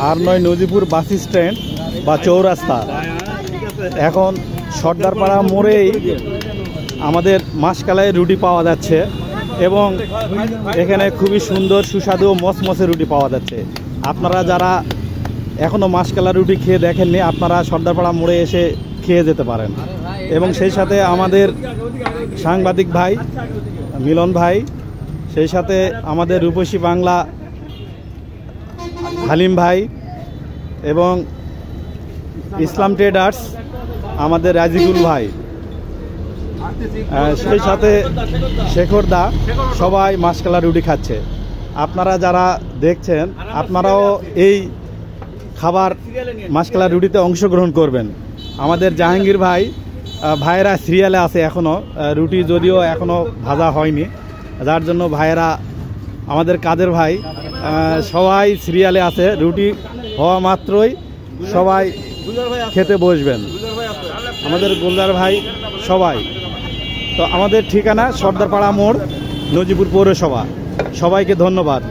আর9 Nadipur bus stand বা চৌরাস্তা। এখন সর্দারপাড়া মোড়েই আমাদের মাসকালাই রুটি পাওয়া যাচ্ছে এবং এখানে খুবই সুন্দর সুস্বাদু মচমচে রুটি পাওয়া যাচ্ছে। আপনারা যারা এখনও মাসকালা রুটি খেয়ে দেখেননি, আপনারা সর্দারপাড়া মোড়ে এসে খেয়ে যেতে পারেন। এবং সেই সাথে আমাদের সাংবাদিক ভাই মিলন ভাই, সেই সাথে আমাদের রূপসী বাংলা হালিম ভাই এবং ইসলাম ট্রেডার্স আমাদের রাজিকুল ভাই, সেই সাথে শেখর দা, সবাই মাসকালা রুটি খাচ্ছে। আপনারা যারা দেখছেন আপনারাও এই খাবার মাসকালা রুটিতে অংশগ্রহণ করবেন। আমাদের জাহাঙ্গীর ভাইয়েরা সিরিয়ালে আছে এখনও, রুটি যদিও এখনও ভাজা হয়নি, যার জন্য ভাইয়েরা আমাদের কাদের ভাই সবাই সিরিয়ালে আছে। রুটি হওয়া মাত্রই সবাই খেতে বসবেন, আমাদের গোলদার ভাই সবাই। তো আমাদের ঠিকানা সর্দারপাড়া মোড়, নজিপুর পৌরসভা। সবাইকে ধন্যবাদ।